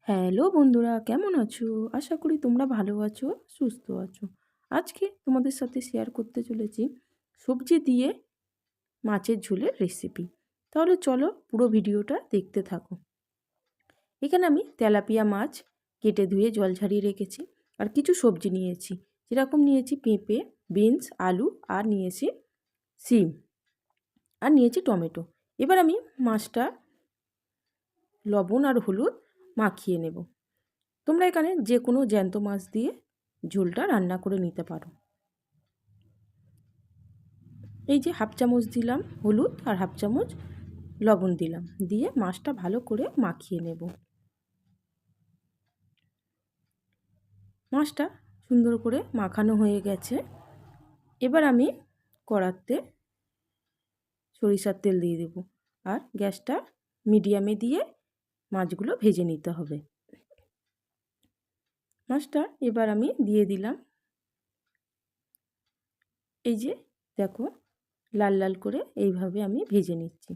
Hello বন্ধুরা, কেমন আছো? আশা করি তোমরা ভালো আছো, সুস্থ আছো। আজকে তোমাদের সাথে শেয়ার করতে চলেছি সবজি দিয়ে মাছের ঝোলের রেসিপি। তাহলে চলো পুরো ভিডিওটা দেখতে থাকো। এখানে আমি তেলাপিয়া মাছ কেটে ধুয়ে জল ঝরিয়ে রেখেছি, আর কিছু সবজি নিয়েছি। যেরকম নিয়েছি পেঁপে, বিনস, আলু, আর নিয়েছি সিম, আর নিয়েছি টমেটো। এবার আমি মাছটা লবণ আর হলুদ মাখিয়ে নেব। তোমরা এখানে যে কোনো জ্যান্ত মাছ দিয়ে ঝোলটা রান্না করে নিতে পারো। এই যে হাফ চামচ দিলাম হলুদ আর হাফ চামচ লবণ দিলাম, দিয়ে মাছটা ভালো করে মাখিয়ে নেব। মাছটা সুন্দর করে মাখানো হয়ে গেছে। এবার আমি কড়াতে সরিষার তেল দিয়ে দেব, আর গ্যাসটা মিডিয়ামে দিয়ে মাছগুলো ভেজে নিতে হবে। মাছটা এবার আমি দিয়ে দিলাম। এই যে দেখো, লাল লাল করে এইভাবে আমি ভেজে নিচ্ছি।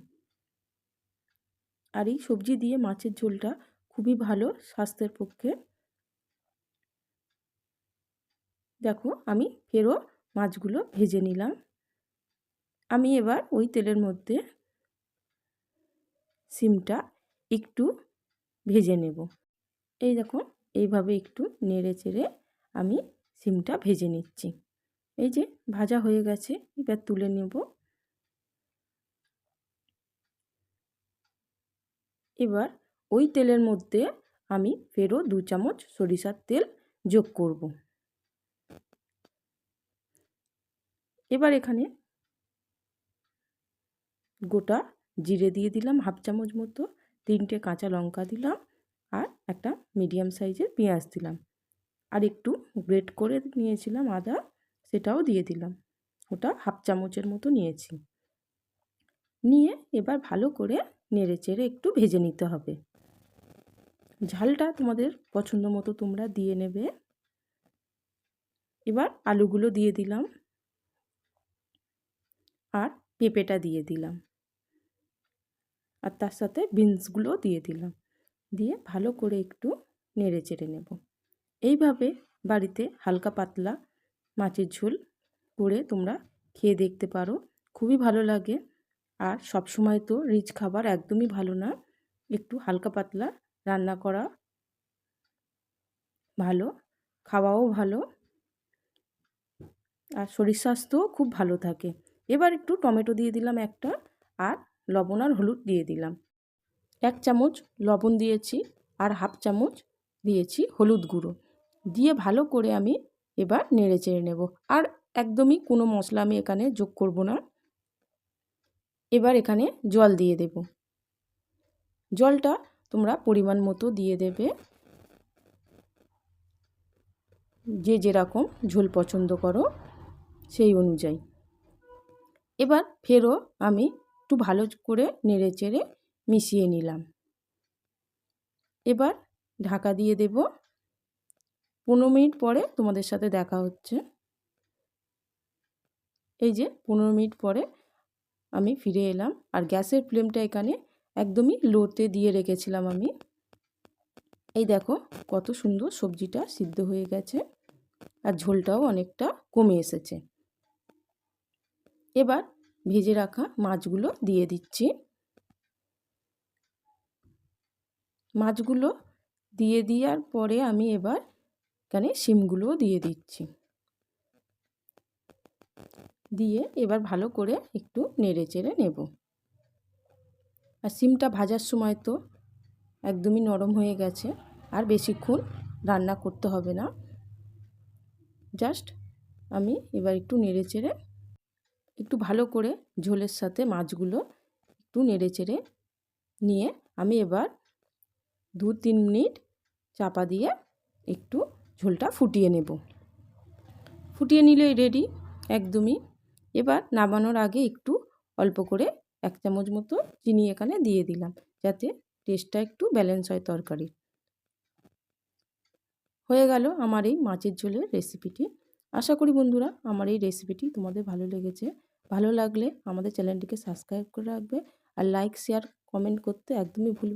আর এই সবজি দিয়ে মাছের ঝোলটা খুবই ভালো স্বাস্থ্যের পক্ষে। দেখো, আমি ফেরও মাছগুলো ভেজে নিলাম। আমি এবার ওই তেলের মধ্যে সিমটা একটু ভেজে নেব। এই দেখো, এইভাবে একটু নেড়ে চেড়ে আমি সিমটা ভেজে নিচ্ছি। এই যে ভাজা হয়ে গেছে, এবার তুলে নেব। এবার ওই তেলের মধ্যে আমি ফেরও 2 চামচ সরিষার তেল যোগ করব। এবার এখানে গোটা জিরে দিয়ে দিলাম হাফ চামচ মতো, 3টে কাঁচা লঙ্কা দিলাম, আর একটা মিডিয়াম সাইজের পেঁয়াজ দিলাম, আর একটু গ্রেট করে নিয়েছিলাম আদা, সেটাও দিয়ে দিলাম। ওটা হাফ চামচের মতো নিয়েছি। নিয়ে এবার ভালো করে নেড়ে চেড়ে একটু ভেজে নিতে হবে। ঝালটা তোমাদের পছন্দ মতো তোমরা দিয়ে নেবে। এবার আলুগুলো দিয়ে দিলাম, আর পেঁপেটা দিয়ে দিলাম, আর তার সাথে বিনসগুলো দিয়ে দিলাম। দিয়ে ভালো করে একটু নেড়ে চেড়ে নেব। এইভাবে বাড়িতে হালকা পাতলা মাছের ঝোল করে তোমরা খেয়ে দেখতে পারো, খুবই ভালো লাগে। আর সব সময় তো রিচ খাবার একদমই ভালো না, একটু হালকা পাতলা রান্না করা ভালো, খাওয়াও ভালো, আর শরীর স্বাস্থ্যও খুব ভালো থাকে। এবার একটু টমেটো দিয়ে দিলাম একটা, আর লবণ আর হলুদ দিয়ে দিলাম। 1 চামচ লবণ দিয়েছি, আর হাফ চামচ দিয়েছি হলুদ গুঁড়ো। দিয়ে ভালো করে আমি এবার নেড়ে চেড়ে নেব। আর একদমই কোনো মশলা আমি এখানে যোগ করব না। এবার এখানে জল দিয়ে দেব। জলটা তোমরা পরিমাণ মতো দিয়ে দেবে, যে যেরকম ঝোল পছন্দ করো সেই অনুযায়ী। এবার ফেরও আমি একটু ভালো করে নেড়ে চেড়ে মিশিয়ে নিলাম। এবার ঢাকা দিয়ে দেব। 15 মিনিট পরে তোমাদের সাথে দেখা হচ্ছে। এই যে 15 মিনিট পরে আমি ফিরে এলাম, আর গ্যাসের ফ্লেমটা এখানে একদমই লোতে দিয়ে রেখেছিলাম আমি। এই দেখো কত সুন্দর সবজিটা সিদ্ধ হয়ে গেছে, আর ঝোলটাও অনেকটা কমে এসেছে। এবার ভেজে রাখা মাছগুলো দিয়ে দিচ্ছি। মাছগুলো দিয়ে দেওয়ার পরে আমি এবার এখানে শিমগুলোও দিয়ে দিচ্ছি। দিয়ে এবার ভালো করে একটু নেড়ে চেড়ে নেব। আর শিমটা ভাজার সময় তো একদমই নরম হয়ে গেছে, আর বেশিক্ষণ রান্না করতে হবে না। জাস্ট আমি এবার একটু নেড়ে চেড়ে একটু ভালো করে ঝোলের সাথে মাছগুলো একটু নেড়ে চেড়ে নিয়ে আমি এবার 2-3 মিনিট চাপা দিয়ে একটু ঝোলটা ফুটিয়ে নেব। ফুটিয়ে নিলেই রেডি একদমই। এবার নামানোর আগে একটু অল্প করে 1 চামচ মতো চিনি এখানে দিয়ে দিলাম, যাতে টেস্টটা একটু ব্যালেন্স হয় তরকারি। হয়ে গেল আমার এই মাছের ঝোলের রেসিপিটি। আশা করি বন্ধুরা আমার এই রেসিপিটি তোমাদের ভালো লেগেছে। ভালো লাগলে আমাদের চ্যানেলটিকে সাবস্ক্রাইব করে রাখবে, আর লাইক, শেয়ার, কমেন্ট করতে একদমই ভুলবে